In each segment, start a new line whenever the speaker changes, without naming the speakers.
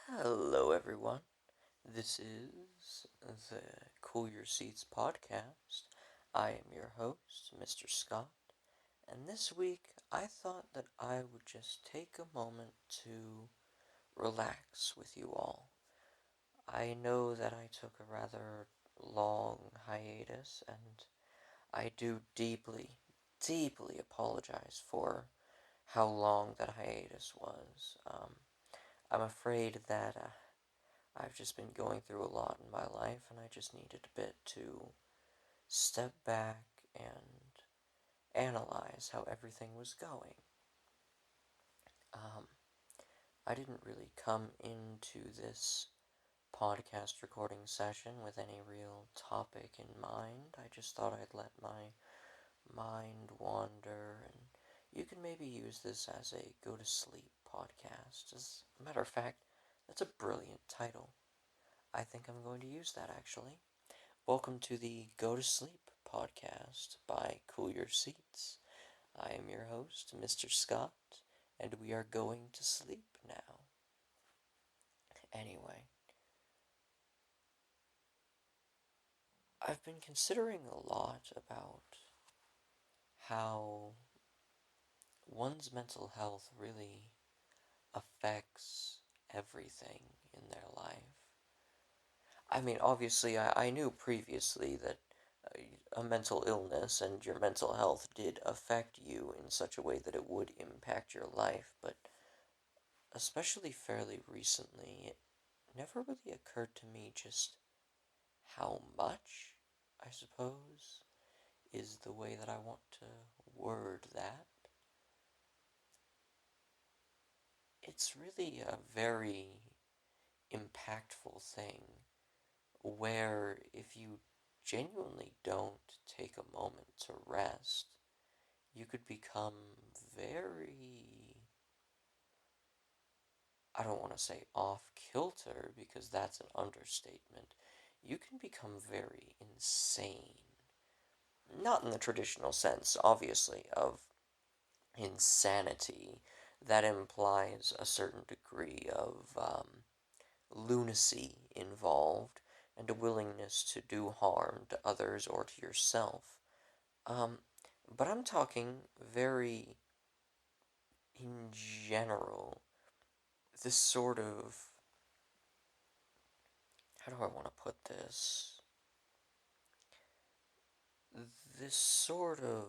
Hello, everyone. This is the Cool Your Seats podcast. I am your host, Mr. Scott, and this week I thought that I would just take a moment to relax with you all. I know that I took a rather long hiatus, and I do deeply apologize for how long that hiatus was. I'm afraid that I've just been going through a lot in my life, and I just needed a bit to step back and analyze how everything was going. Um, I didn't really come into this podcast recording session with any real topic in mind. I just thought I'd let my mind wander, and you can maybe use this as a go to sleep podcast. As a matter of fact, that's a brilliant title. I think I'm going to use that actually. Welcome to the Go to Sleep podcast by Cool Your Seats. I am your host, Mr. Scott, and we are going to sleep now. Anyway, I've been considering a lot about how one's mental health really affects everything in their life. I mean, obviously, I knew previously that a mental illness and your mental health did affect you in such a way that it would impact your life, but especially fairly recently, it never really occurred to me just how much, I suppose, is the way that I want to word that. It's really a very impactful thing where if you genuinely don't take a moment to rest, you could become very, I don't want to say off kilter because that's an understatement. You can become very insane. Not in the traditional sense, obviously, of insanity. That implies a certain degree of lunacy involved and a willingness to do harm to others or to yourself. Um, but I'm talking very in general, this sort of, how do I want to put this? This sort of,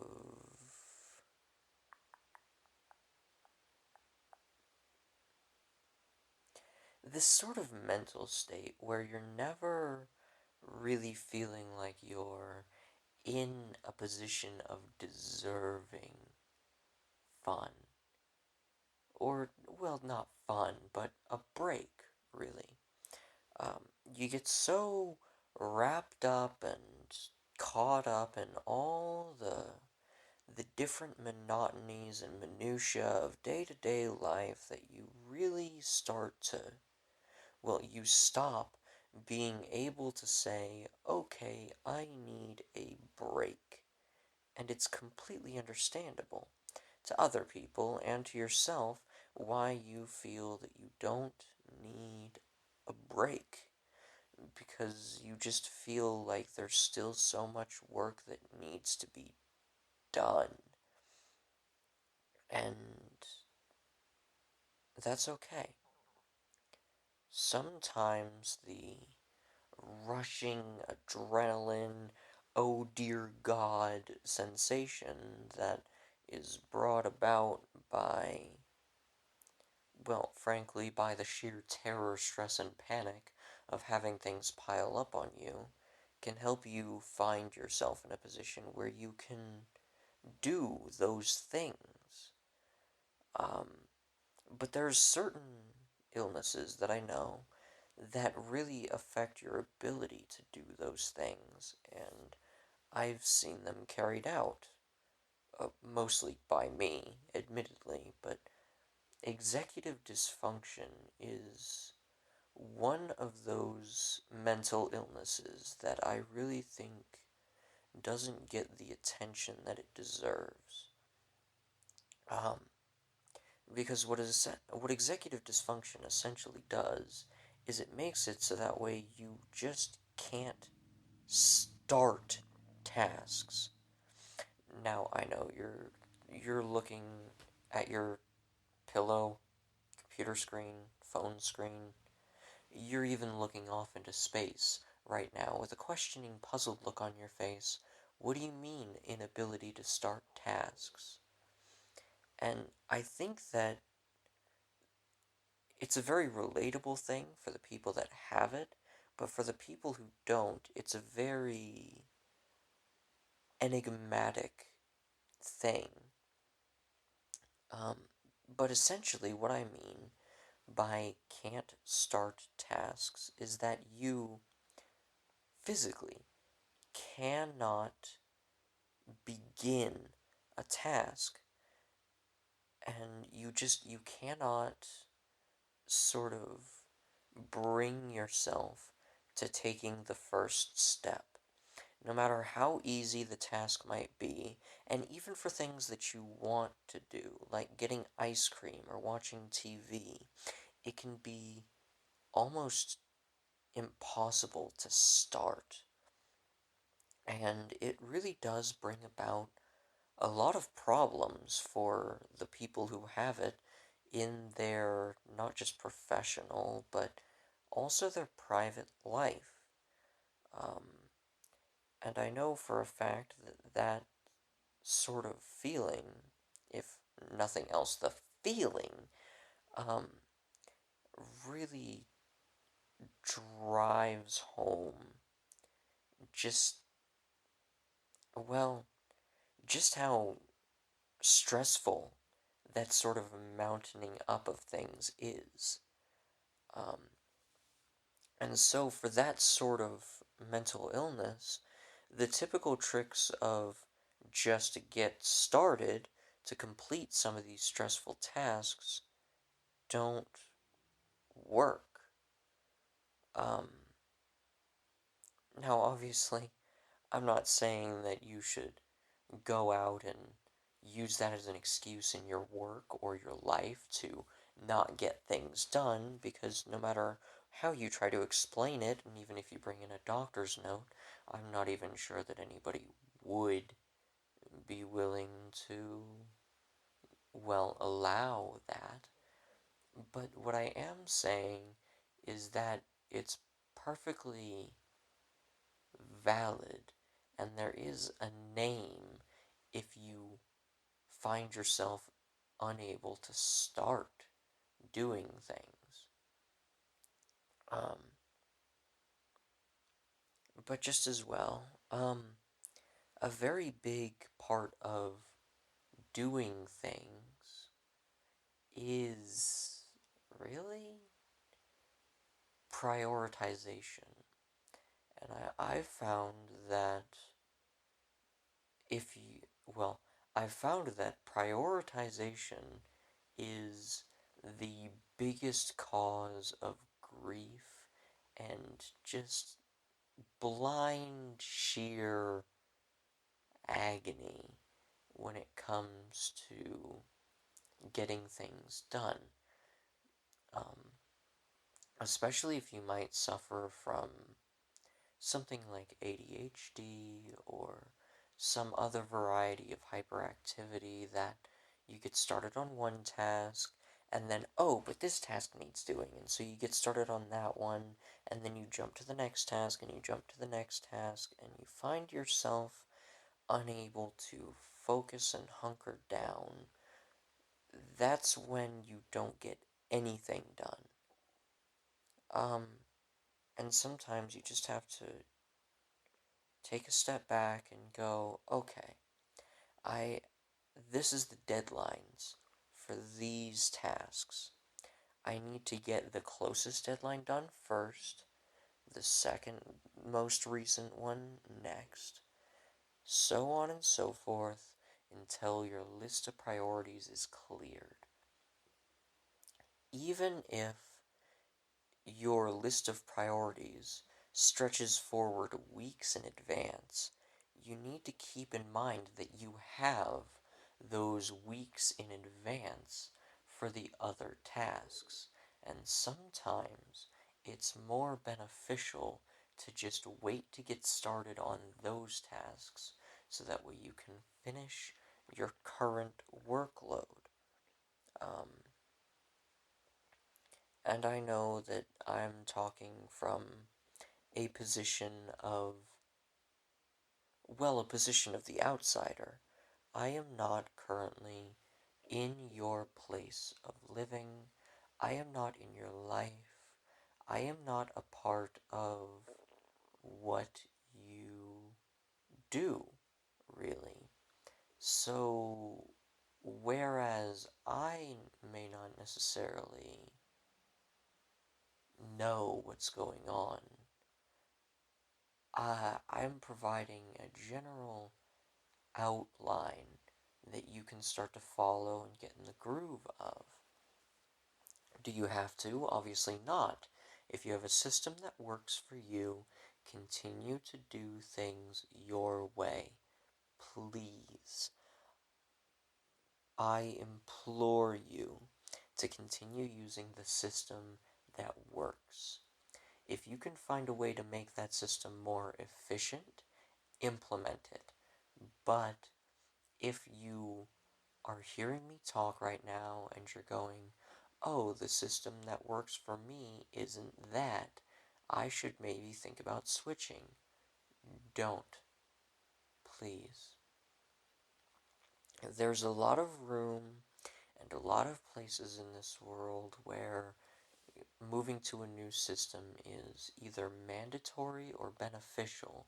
this sort of mental state where you're never really feeling like you're in a position of deserving fun. Or, well, not fun, but a break, really. You get so wrapped up and caught up in all the different monotonies and minutiae of day-to-day life that you really start to, well, you stop being able to say, okay, I need a break. And it's completely understandable to other people and to yourself why you feel that you don't need a break. Because you just feel like there's still so much work that needs to be done. And that's okay. Sometimes the rushing adrenaline, oh dear God sensation that is brought about by, well, frankly, by the sheer terror, stress, and panic of having things pile up on you, can help you find yourself in a position where you can do those things. Um, but there's certain illnesses that I know that really affect your ability to do those things, and I've seen them carried out, mostly by me, admittedly, but executive dysfunction is one of those mental illnesses that I really think doesn't get the attention that it deserves. Um, Because what executive dysfunction essentially does is it makes it so that way you just can't start tasks. Now I know you're looking at your pillow, computer screen, phone screen. You're even looking off into space right now with a questioning, puzzled look on your face. What do you mean, inability to start tasks? And I think that it's a very relatable thing for the people that have it, but for the people who don't, it's a very enigmatic thing. Um, but essentially, what I mean by can't start tasks is that you physically cannot begin a task, and you cannot sort of bring yourself to taking the first step. No matter how easy the task might be, and even for things that you want to do, like getting ice cream or watching TV, it can be almost impossible to start. And it really does bring about a lot of problems for the people who have it in their not just professional, but also their private life. Um, and I know for a fact that that sort of feeling, if nothing else, the feeling, um, really drives home just, well, just how stressful that sort of mountaining up of things is. Um, and so, for that sort of mental illness, the typical tricks of just to get started to complete some of these stressful tasks don't work. Um, Now, obviously, I'm not saying that you should go out and use that as an excuse in your work or your life to not get things done, because no matter how you try to explain it, and even if you bring in a doctor's note, I'm not even sure that anybody would be willing to, well, allow that. But what I am saying is that it's perfectly valid, and there is a name if you find yourself unable to start doing things. Um, but just as well, a very big part of doing things is really prioritization. And I've found that if you, well, I've found that prioritization is the biggest cause of grief and just blind, sheer agony when it comes to getting things done. Um, Especially if you might suffer from something like ADHD or some other variety of hyperactivity that you get started on one task and then, oh, but this task needs doing, and so you get started on that one, and then you jump to the next task, and you jump to the next task, and you find yourself unable to focus and hunker down. That's when you don't get anything done. Um, and sometimes you just have to take a step back and go, okay, I this is the deadlines for these tasks. I need to get the closest deadline done first, the second most recent one next, so on and so forth until your list of priorities is cleared. Even if your list of priorities stretches forward weeks in advance, you need to keep in mind that you have those weeks in advance for the other tasks. And sometimes it's more beneficial to just wait to get started on those tasks so that way you can finish your current workload. Um, and I know that I'm talking from a position of, well, a position of the outsider. I am not currently in your place of living. I am not in your life. I am not a part of what you do, really. So, whereas I may not necessarily know what's going on, I'm providing a general outline that you can start to follow and get in the groove of. Do you have to? Obviously not. If you have a system that works for you, continue to do things your way. Please. I implore you to continue using the system that works. If you can find a way to make that system more efficient, implement it. But if you are hearing me talk right now and you're going, oh, the system that works for me isn't that, I should maybe think about switching. Don't. Please. There's a lot of room and a lot of places in this world where moving to a new system is either mandatory or beneficial,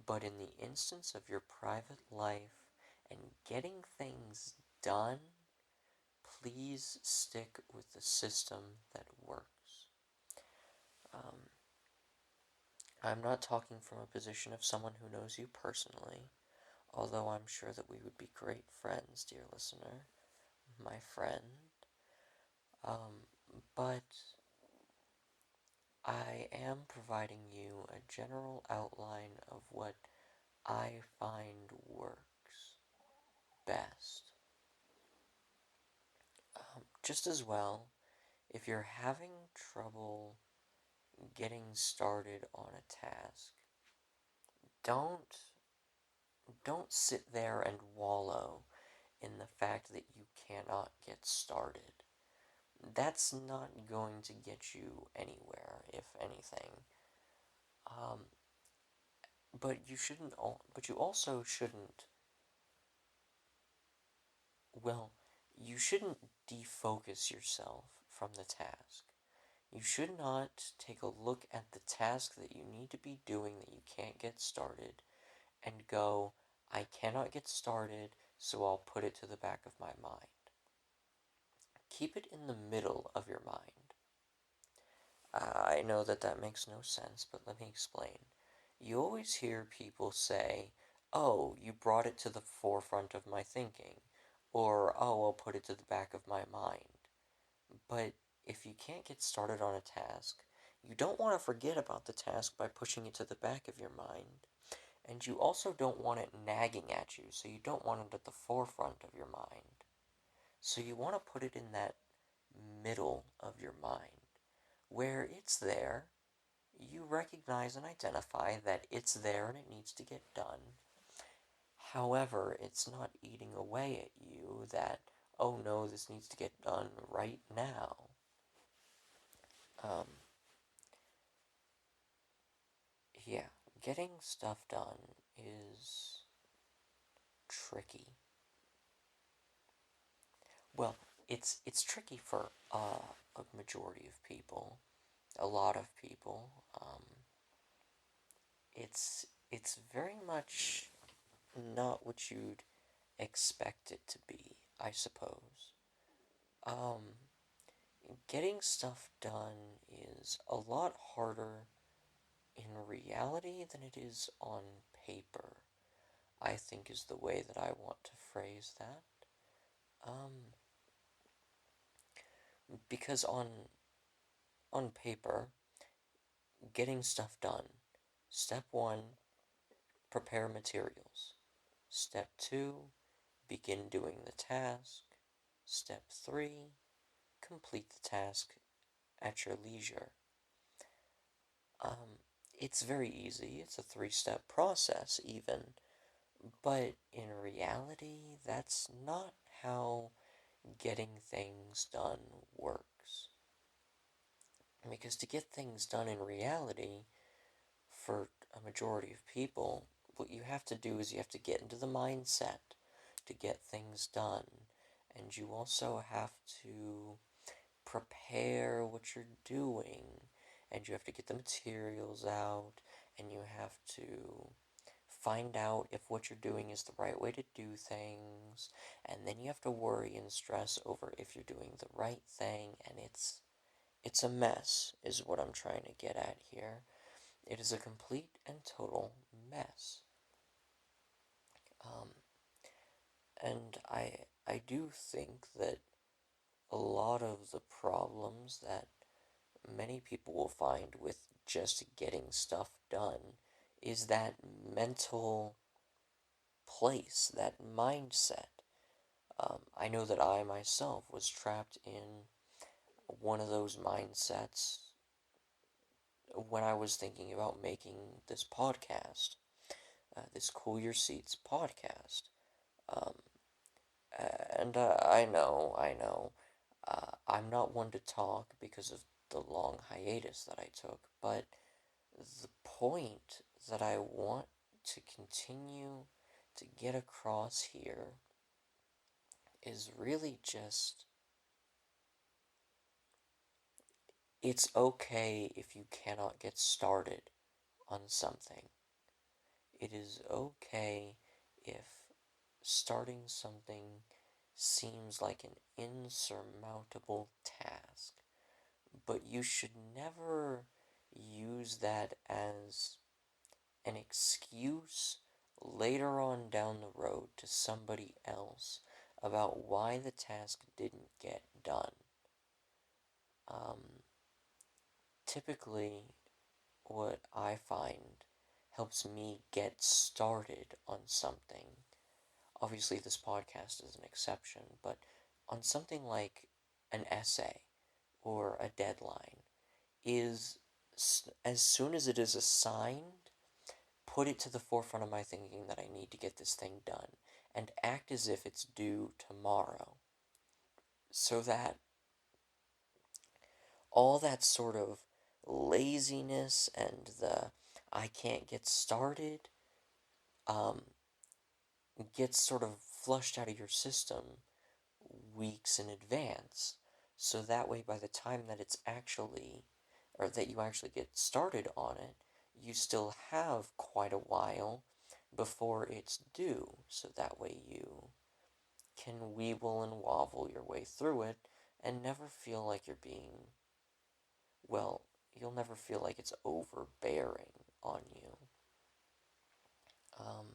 but in the instance of your private life and getting things done, please stick with the system that works. Um, I'm not talking from a position of someone who knows you personally, although I'm sure that we would be great friends, dear listener, my friend. Um, but I am providing you a general outline of what I find works best. Just as well, if you're having trouble getting started on a task, don't don't sit there and wallow in the fact that you cannot get started. That's not going to get you anywhere, if anything. Um, but you shouldn't. But you also shouldn't. Well, you shouldn't defocus yourself from the task. You should not take a look at the task that you need to be doing that you can't get started and go, I cannot get started, so I'll put it to the back of my mind. Keep it in the middle of your mind. I know that that makes no sense, but let me explain. You always hear people say, oh, you brought it to the forefront of my thinking, or, oh, I'll put it to the back of my mind. But if you can't get started on a task, you don't want to forget about the task by pushing it to the back of your mind. And you also don't want it nagging at you, so you don't want it at the forefront of your mind. So you want to put it in that middle of your mind, where it's there, you recognize and identify that it's there and it needs to get done. However, it's not eating away at you that, oh no, this needs to get done right now. Um, yeah, getting stuff done is tricky. Well, it's tricky for a majority of people, a lot of people. It's very much not what you'd expect it to be, I suppose. Um, Getting stuff done is a lot harder in reality than it is on paper, I think is the way that I want to phrase that. Um, because on paper, getting stuff done. Step 1, prepare materials. Step 2, begin doing the task. Step 3, complete the task at your leisure. It's very easy. It's a three-step process, even. But in reality, that's not how getting things done works. Because to get things done in reality, for a majority of people, what you have to do is you have to get into the mindset to get things done. And you also have to prepare what you're doing. And you have to get the materials out. And you have to find out if what you're doing is the right way to do things. And then you have to worry and stress over if you're doing the right thing. And it's a mess, is what I'm trying to get at here. It is a complete and total mess. Um, and I do think that a lot of the problems that many people will find with just getting stuff done is that mental place, that mindset. I know that I myself was trapped in one of those mindsets when I was thinking about making this podcast, this Cool Your Seats podcast. Um, and I know, I'm not one to talk because of the long hiatus that I took, but the point that I want to continue to get across here is really just it's okay if you cannot get started on something. It is okay if starting something seems like an insurmountable task, but you should never use that as an excuse later on down the road to somebody else about why the task didn't get done. Um, Typically, what I find helps me get started on something. Obviously, this podcast is an exception, but on something like an essay or a deadline, is as soon as it is assigned, put it to the forefront of my thinking that I need to get this thing done and act as if it's due tomorrow so that all that sort of laziness and the I can't get started um, gets sort of flushed out of your system weeks in advance. So that way, by the time that it's actually, or that you actually get started on it, you still have quite a while before it's due. So that way you can weeble and wobble your way through it and never feel like you're being, well, you'll never feel like it's overbearing on you. Um,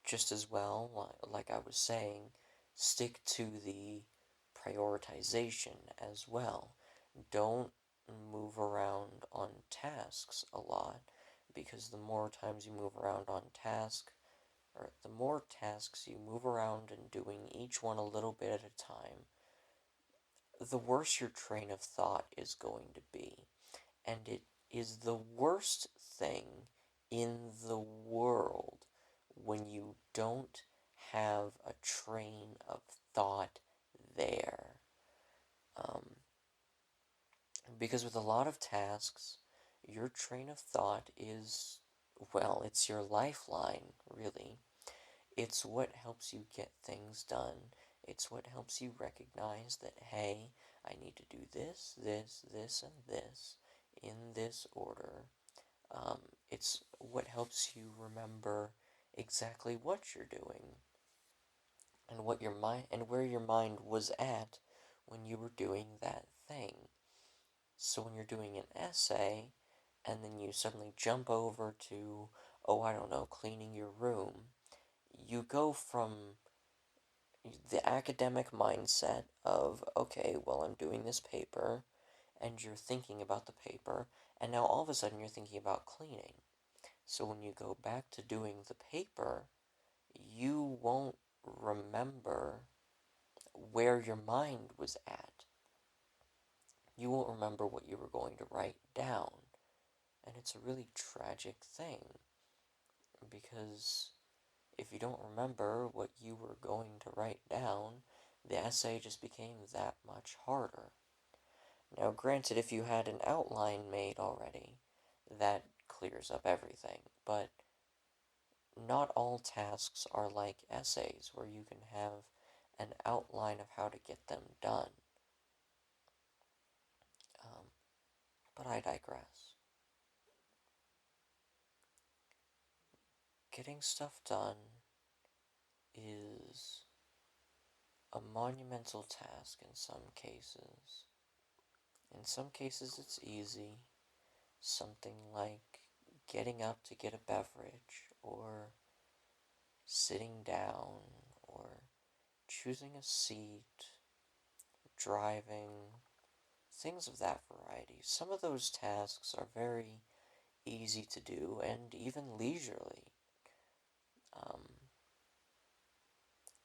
just as well, like I was saying, stick to the prioritization as well. Don't move around on tasks a lot, because the more times you move around on task, or the more tasks you move around and doing each one a little bit at a time, the worse your train of thought is going to be. And it is the worst thing in the world when you don't have a train of thought there. Um, because with a lot of tasks, your train of thought is, well, it's your lifeline, really. It's what helps you get things done. It's what helps you recognize that, hey, I need to do this, this, this, and this in this order. Um, it's what helps you remember exactly what you're doing and what your mind and where your mind was at when you were doing that thing. So when you're doing an essay and then you suddenly jump over to, oh, I don't know, cleaning your room, you go from the academic mindset of, okay, well, I'm doing this paper, and you're thinking about the paper, and now all of a sudden you're thinking about cleaning. So when you go back to doing the paper, you won't remember where your mind was at. You won't remember what you were going to write down. And it's a really tragic thing because if you don't remember what you were going to write down, the essay just became that much harder. Now, granted, if you had an outline made already, that clears up everything, but not all tasks are like essays where you can have an outline of how to get them done. Um, but I digress. Getting stuff done is a monumental task in some cases. In some cases, it's easy. Something like getting up to get a beverage, or sitting down, or choosing a seat, driving, things of that variety. Some of those tasks are very easy to do and even leisurely. Um,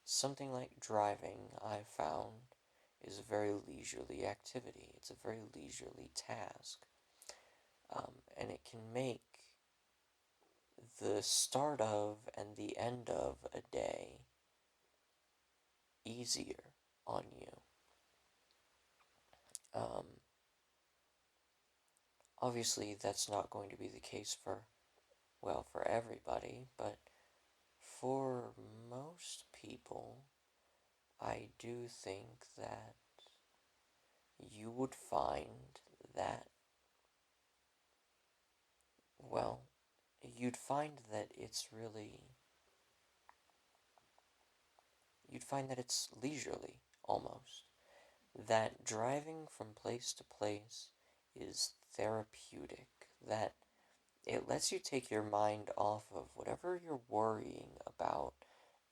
Something like driving, I found, is a very leisurely activity. It's a very leisurely task. And it can make the start of and the end of a day easier on you. Um, Obviously, that's not going to be the case for, well, for everybody, but for most people, I do think that you would find that, well, you'd find that it's really, you'd find that it's leisurely, almost. That driving from place to place is therapeutic, that it lets you take your mind off of whatever you're worrying about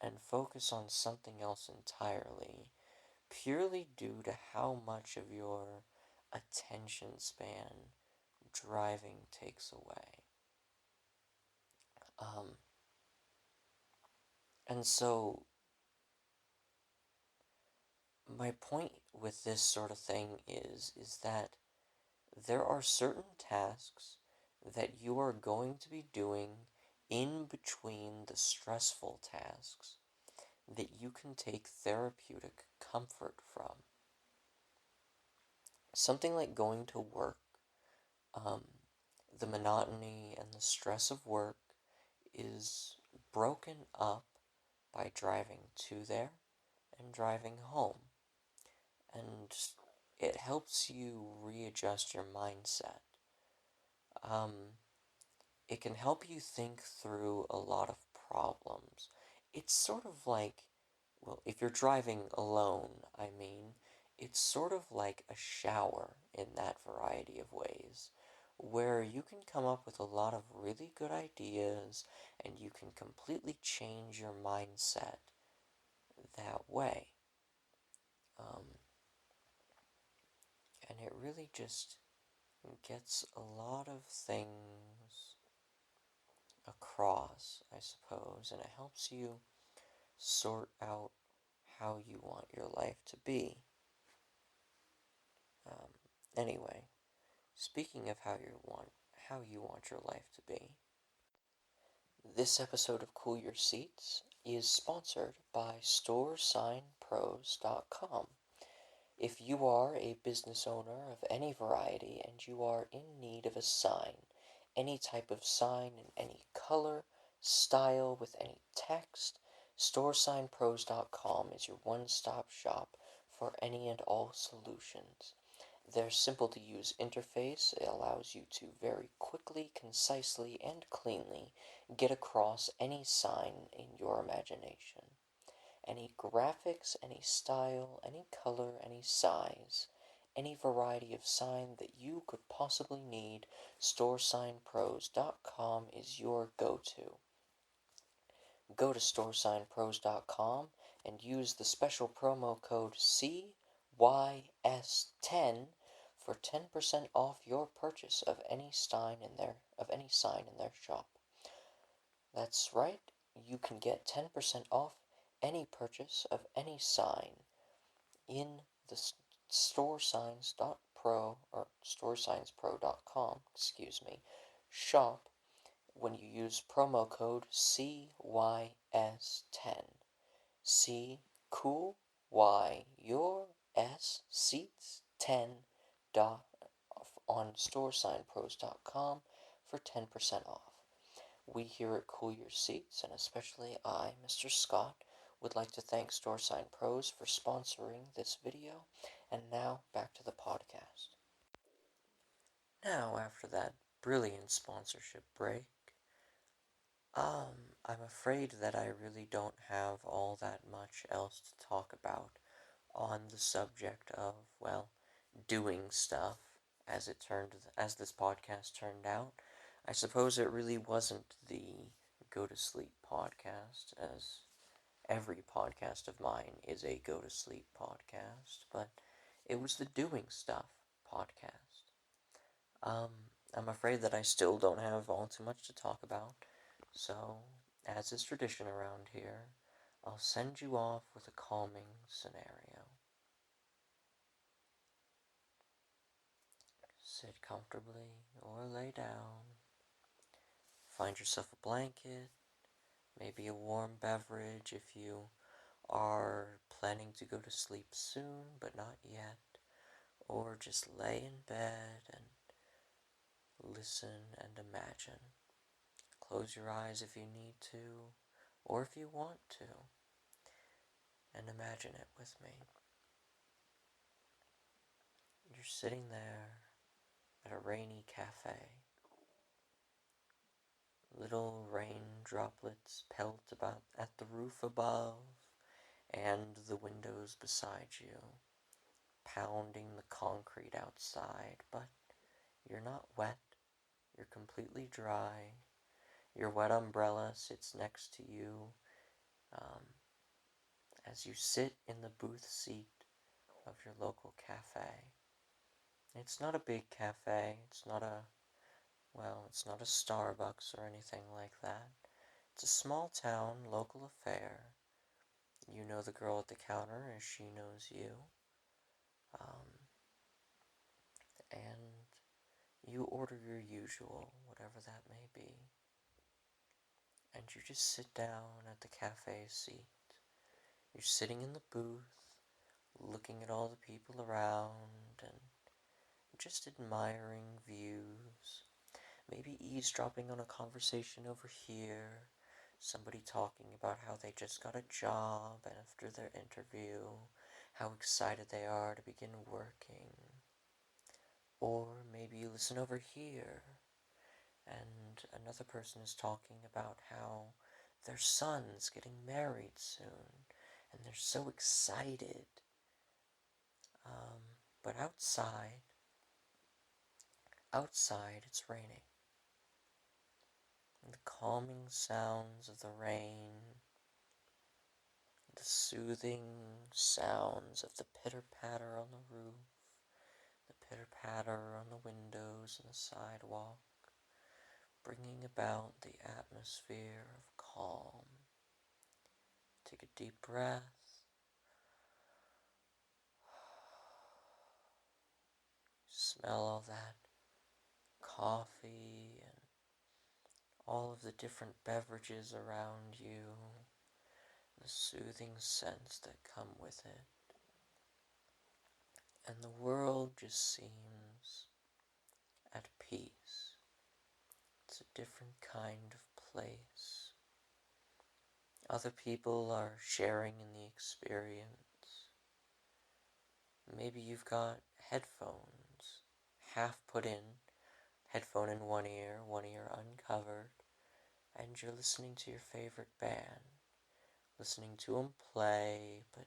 and focus on something else entirely, purely due to how much of your attention span driving takes away. Um, and so, my point with this sort of thing is that there are certain tasks that you are going to be doing in between the stressful tasks that you can take therapeutic comfort from. Something like going to work, um, the monotony and the stress of work is broken up by driving to there and driving home. And it helps you readjust your mindset. Um, it can help you think through a lot of problems. It's sort of like, well, if you're driving alone, I mean, it's sort of like a shower in that variety of ways, where you can come up with a lot of really good ideas and you can completely change your mindset that way. Um, and it really just gets a lot of things across, I suppose, and it helps you sort out how you want your life to be. Um, anyway, speaking of how you want your life to be, this episode of Cool Your Seats is sponsored by StoreSignPros.com. If you are a business owner of any variety and you are in need of a sign, any type of sign in any color, style, with any text, StoreSignPros.com is your one-stop shop for any and all solutions. Their simple-to-use interface allows you to very quickly, concisely, and cleanly get across any sign in your imagination. Any graphics, any style, any color, any size, any variety of sign that you could possibly need, StoreSignPros.com is your go-to. Go to StoreSignPros.com and use the special promo code CYS10 for 10% off your purchase of any sign in their shop. That's right, you can get 10% off any purchase of any sign in the storesigns.pro or storesciencepro.com, excuse me, shop when you use promo code CYS10. C cool Y your S seats 10 dot on storesignpros.com for 10% off. We here at Cool Your Seats, and especially I, Mr. Scott, would like to thank Store Sign Pros for sponsoring this video. And now back to the podcast. Now, after that brilliant sponsorship break, I'm afraid that I really don't have all that much else to talk about on the subject of, well, doing stuff as this podcast turned out. I suppose it really wasn't the go to sleep podcast, as every podcast of mine is a go to sleep podcast, but it was the doing stuff podcast. Um, I'm afraid that I still don't have all too much to talk about, so, as is tradition around here, I'll send you off with a calming scenario. Sit comfortably or lay down. Find yourself a blanket, maybe a warm beverage if you are planning to go to sleep soon but not yet, or just lay in bed and listen and imagine. Close your eyes if you need to, or if you want to, and imagine it with me. You're sitting there at a rainy cafe. Little rain droplets pelt about at the roof above and the windows beside you, pounding the concrete outside, but you're not wet, you're completely dry. Your wet umbrella sits next to you um, as you sit in the booth seat of your local cafe. It's not a big cafe, it's not a Starbucks or anything like that. It's a small town local affair. You know the girl at the counter as she knows you. Um, and you order your usual, whatever that may be. And you just sit down at the cafe seat. You're sitting in the booth, looking at all the people around and just admiring views. Maybe eavesdropping on a conversation over here. Somebody talking about how they just got a job after their interview, how excited they are to begin working. Or maybe you listen over here and another person is talking about how their son's getting married soon and they're so excited. But outside it's raining. And the calming sounds of the rain, the soothing sounds of the pitter-patter on the roof, the pitter-patter on the windows and the sidewalk, bringing about the atmosphere of calm. Take a deep breath. Smell all that coffee and all of the different beverages around you, the soothing scents that come with it. And the world just seems at peace. It's a different kind of place. Other people are sharing in the experience. Maybe you've got headphones half put in, headphone in one ear uncovered, and you're listening to your favorite band, listening to them play, but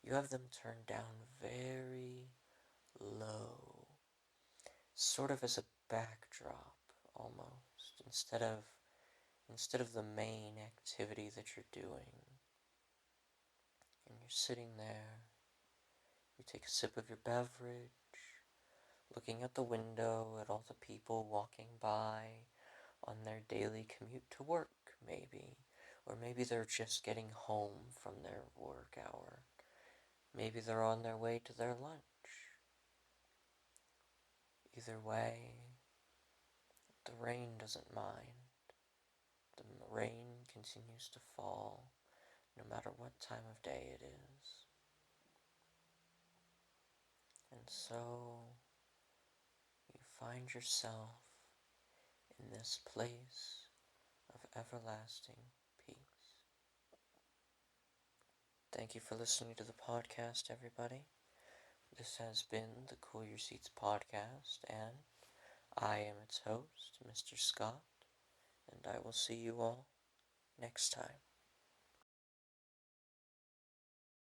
you have them turned down very low, sort of as a backdrop almost, instead of the main activity that you're doing. And you're sitting there, you take a sip of your beverage, looking out the window at all the people walking by on their daily commute to work, maybe. Or maybe they're just getting home from their work hour. Maybe they're on their way to their lunch. Either way, the rain doesn't mind. The rain continues to fall no matter what time of day it is. And so you find yourself in this place of everlasting peace. Thank you for listening to the podcast, everybody. This has been the Cool Your Seats podcast, and I am its host, Mr. Scott, and I will see you all next time.